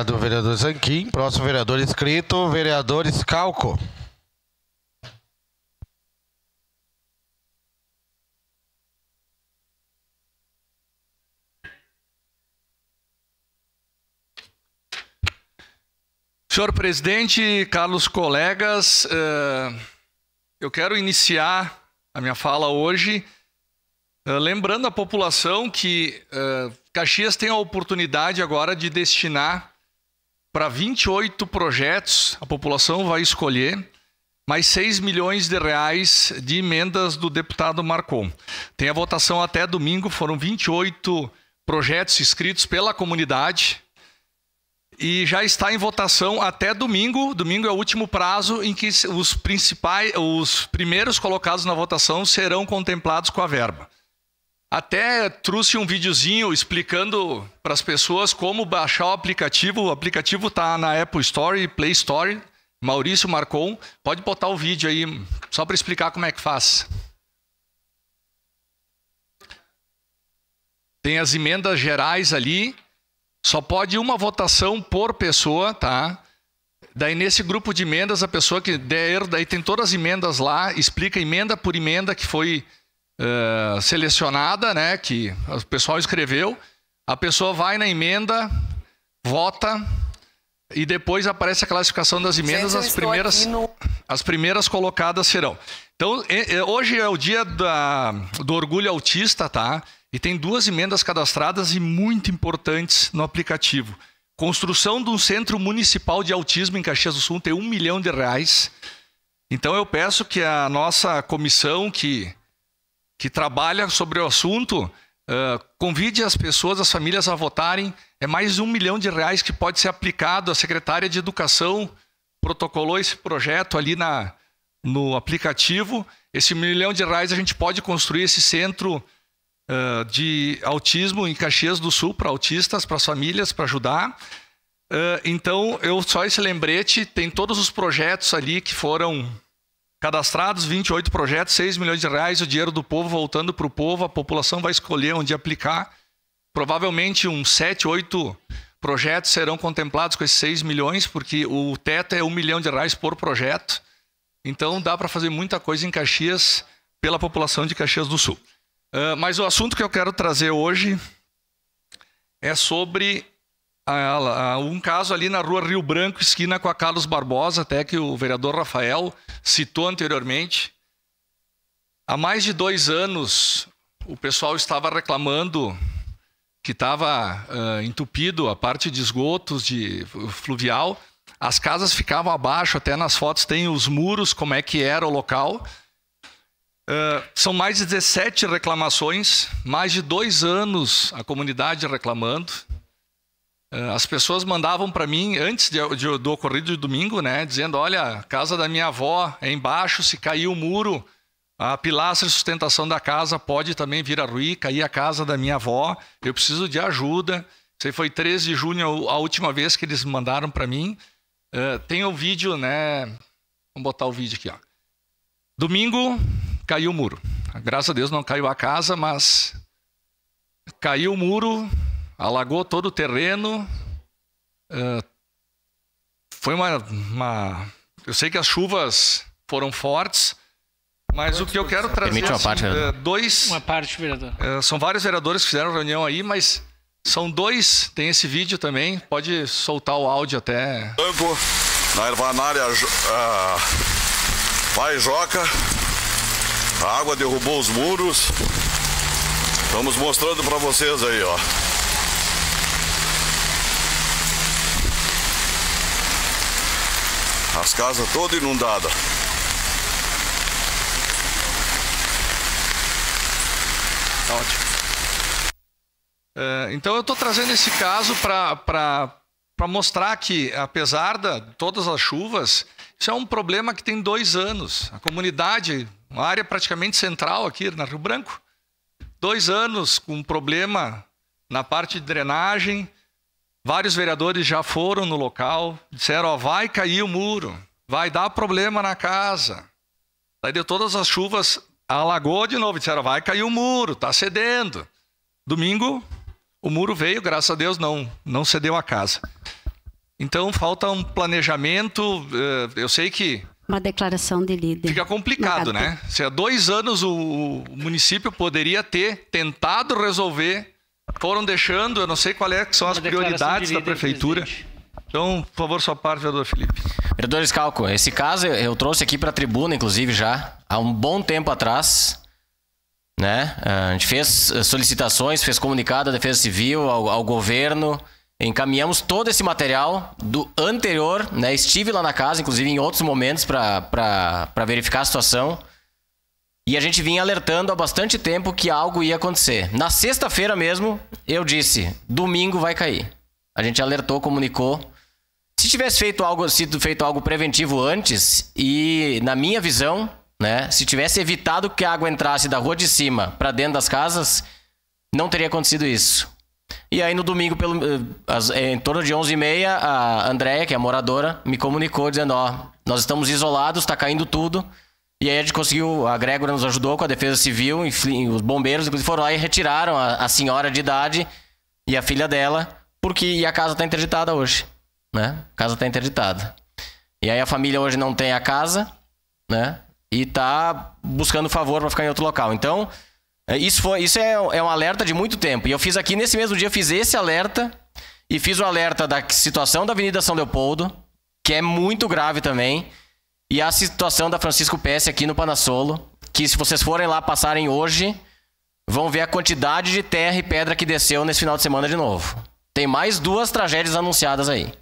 Do vereador Zanquim. Próximo vereador inscrito, vereador Scalco. Senhor presidente, caros colegas, eu quero iniciar a minha fala hoje lembrando a população que Caxias tem a oportunidade agora de destinar para 28 projetos, a população vai escolher, mais 6 milhões de reais de emendas do deputado Marcon. Tem a votação até domingo, foram 28 projetos inscritos pela comunidade e já está em votação até domingo. Domingo é o último prazo em que os primeiros colocados na votação serão contemplados com a verba. Até trouxe um videozinho explicando para as pessoas como baixar o aplicativo. O aplicativo está na Apple Store e Play Store. Maurício Marcon, pode botar o vídeo aí, só para explicar como é que faz. Tem as emendas gerais ali. Só pode uma votação por pessoa, tá? Daí nesse grupo de emendas, a pessoa que der, daí tem todas as emendas lá, explica emenda por emenda que foi selecionada, né, que o pessoal escreveu, a pessoa vai na emenda, vota e depois aparece a classificação das emendas. Gente, as primeiras colocadas serão. Então, hoje é o dia do orgulho autista, tá? E tem 2 emendas cadastradas e muito importantes no aplicativo. Construção de um centro municipal de autismo em Caxias do Sul tem R$1 milhão. Então eu peço que a nossa comissão que trabalha sobre o assunto, convide as pessoas, as famílias a votarem. É mais R$1 milhão que pode ser aplicado. A secretária de Educação protocolou esse projeto ali no aplicativo. Esse R$1 milhão a gente pode construir esse centro de autismo em Caxias do Sul para autistas, para as famílias, para ajudar. Então, só esse lembrete, tem todos os projetos ali que foram cadastrados, 28 projetos, R$6 milhões, o dinheiro do povo voltando para o povo, a população vai escolher onde aplicar. Provavelmente uns 7, 8 projetos serão contemplados com esses 6 milhões, porque o teto é R$1 milhão por projeto. Então dá para fazer muita coisa em Caxias pela população de Caxias do Sul. Mas o assunto que eu quero trazer hoje é sobre um caso ali na rua Rio Branco, esquina com a Carlos Barbosa, até que o vereador Rafael citou anteriormente. Há mais de 2 anos, o pessoal estava reclamando que estava entupido a parte de esgotos de fluvial. As casas ficavam abaixo, até nas fotos tem os muros, como é que era o local. São mais de 17 reclamações, mais de 2 anos a comunidade reclamando. As pessoas mandavam para mim, antes do ocorrido de domingo, né, dizendo, olha, a casa da minha avó é embaixo, se cair o muro, a pilastra de sustentação da casa pode também vir a ruir, cair a casa da minha avó, eu preciso de ajuda. Isso aí foi 13 de junho, a última vez que eles mandaram para mim. Tem o vídeo, né, vamos botar o vídeo aqui, ó. Domingo, caiu o muro. Graças a Deus não caiu a casa, mas caiu o muro, alagou todo o terreno. Foi eu sei que as chuvas foram fortes, mas o que eu quero trazer uma parte, vereador. São vários vereadores que fizeram reunião aí, mas são 2, tem esse vídeo também, pode soltar o áudio até. Na Ervanária Joca, a água derrubou os muros. Estamos mostrando para vocês aí, ó. As casas todas inundadas. Ótimo. Então eu estou trazendo esse caso para mostrar que, apesar de todas as chuvas, isso é um problema que tem 2 anos. A comunidade, uma área praticamente central aqui na Rio Branco, 2 anos com problema na parte de drenagem. Vários vereadores já foram no local, disseram, ó, vai cair o muro, vai dar problema na casa. Daí deu todas as chuvas, alagou de novo, disseram, vai cair o muro, está cedendo. Domingo, o muro veio, graças a Deus não cedeu a casa. Então falta um planejamento. Eu sei que uma declaração de líder. Fica complicado, né? Se há 2 anos o município poderia ter tentado resolver, foram deixando, eu não sei quais são as prioridades da prefeitura. Presidente. Então, por favor, sua parte, vereador Felipe. Vereador Schalco, esse caso eu trouxe aqui para a tribuna, inclusive, já há um bom tempo atrás. Né? A gente fez solicitações, fez comunicado à Defesa Civil, ao governo, encaminhamos todo esse material do anterior, né? Estive lá na casa, inclusive em outros momentos, para verificar a situação. E a gente vinha alertando há bastante tempo que algo ia acontecer. Na sexta-feira mesmo, eu disse, domingo vai cair. A gente alertou, comunicou. Se tivesse sido feito algo preventivo antes, e na minha visão, né, se tivesse evitado que a água entrasse da rua de cima para dentro das casas, não teria acontecido isso. E aí no domingo, em torno de 11h30, a Andréia, que é a moradora, me comunicou dizendo, nós estamos isolados, está caindo tudo. E aí a gente conseguiu, a Grégora nos ajudou com a Defesa Civil, enfim, os bombeiros inclusive foram lá e retiraram a senhora de idade e a filha dela, e a casa está interditada hoje, né? A casa está interditada. E aí a família hoje não tem a casa, né? E está buscando favor para ficar em outro local. Então, isso é um alerta de muito tempo. E eu fiz aqui, nesse mesmo dia, eu fiz esse alerta e fiz o alerta da situação da Avenida São Leopoldo, que é muito grave também, e a situação da Francisco Pesce aqui no Panassolo, que se vocês forem lá passarem hoje, vão ver a quantidade de terra e pedra que desceu nesse final de semana de novo. Tem mais 2 tragédias anunciadas aí.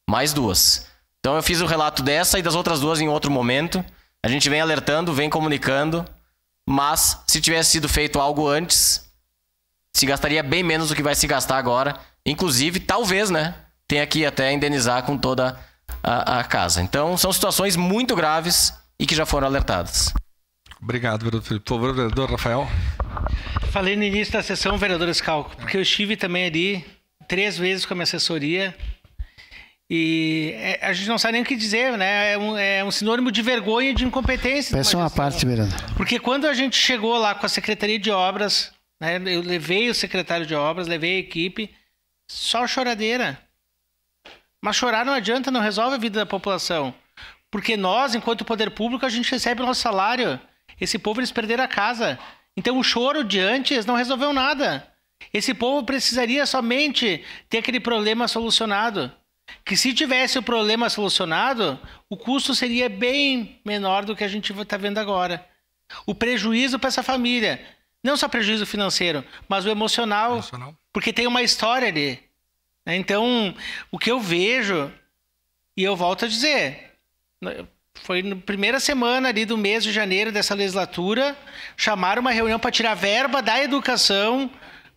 Mais 2. Então eu fiz o relato dessa e das outras 2 em outro momento. A gente vem alertando, vem comunicando, mas se tivesse sido feito algo antes, se gastaria bem menos do que vai se gastar agora. Inclusive, talvez, né, tenha que até indenizar com toda a casa. Então, são situações muito graves e que já foram alertadas. Obrigado, vereador Felipe. Por favor, vereador Rafael. Falei no início da sessão, vereador Schalco, porque eu estive também ali 3 vezes com a minha assessoria. E a gente não sabe nem o que dizer, né? É um sinônimo de vergonha e de incompetência. Peço uma parte, vereador. Porque quando a gente chegou lá com a Secretaria de Obras, né, eu levei o secretário de Obras, levei a equipe, só choradeira. Mas chorar não adianta, não resolve a vida da população. Porque nós, enquanto poder público, a gente recebe o nosso salário. Esse povo, eles perderam a casa. Então o choro de antes não resolveu nada. Esse povo precisaria somente ter aquele problema solucionado. Que se tivesse o problema solucionado, o custo seria bem menor do que a gente está vendo agora. O prejuízo para essa família, não só prejuízo financeiro, mas o emocional. Porque tem uma história ali. Então, o que eu vejo, e eu volto a dizer, foi na primeira semana ali do mês de janeiro dessa legislatura, chamaram uma reunião para tirar verba da educação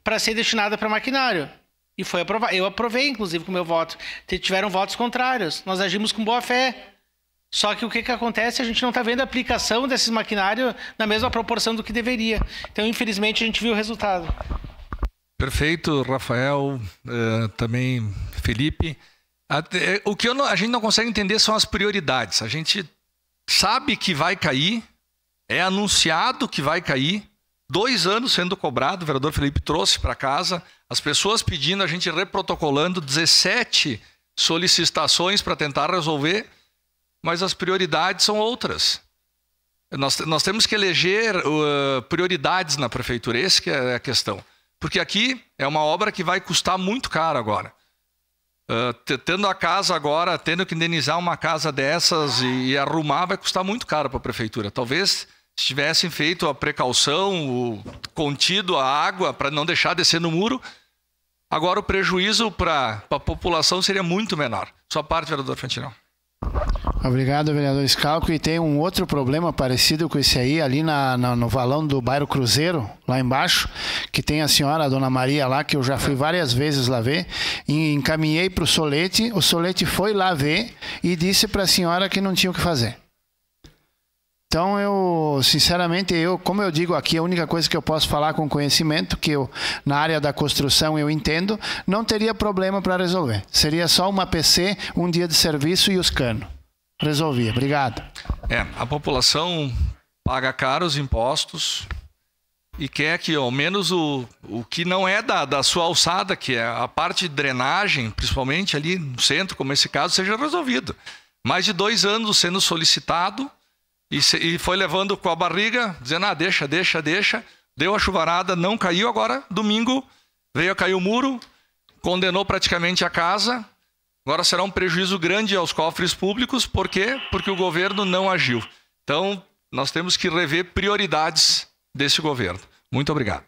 para ser destinada para maquinário. E foi aprovado. Eu aprovei, inclusive, com o meu voto. Tiveram votos contrários. Nós agimos com boa fé. Só que o que acontece? A gente não está vendo a aplicação desses maquinários na mesma proporção do que deveria. Então, infelizmente, a gente viu o resultado. Perfeito, Rafael, também Felipe. O que a gente não consegue entender são as prioridades. A gente sabe que vai cair, é anunciado que vai cair, 2 anos sendo cobrado, o vereador Felipe trouxe para casa, as pessoas pedindo, a gente reprotocolando 17 solicitações para tentar resolver, mas as prioridades são outras. Nós temos que eleger prioridades na prefeitura, essa que é a questão. Porque aqui é uma obra que vai custar muito caro agora. Tendo a casa agora, tendo que indenizar uma casa dessas e arrumar, vai custar muito caro para a prefeitura. Talvez se tivessem feito a precaução, contido a água para não deixar descer no muro, agora o prejuízo para a população seria muito menor. Sua parte, vereador Fantinel. Obrigado, vereador Schalco. E tem um outro problema parecido com esse aí, ali no valão do bairro Cruzeiro, lá embaixo, que tem a senhora, a dona Maria lá, que eu já fui várias vezes lá ver, e encaminhei para o Solete foi lá ver e disse para a senhora que não tinha o que fazer. Então, sinceramente, como eu digo aqui, a única coisa que eu posso falar com conhecimento, que na área da construção eu entendo, não teria problema para resolver. Seria só uma PC, um dia de serviço e os canos. Resolvia. Obrigado. A população paga caros impostos e quer que ao menos o que não é da sua alçada, que é a parte de drenagem, principalmente ali no centro, como esse caso, seja resolvido. Mais de 2 anos sendo solicitado e foi levando com a barriga, dizendo, deixa. Deu a chuvarada, não caiu, agora domingo veio a cair o muro, condenou praticamente a casa. Agora será um prejuízo grande aos cofres públicos. Por quê? Porque o governo não agiu. Então, nós temos que rever prioridades desse governo. Muito obrigado.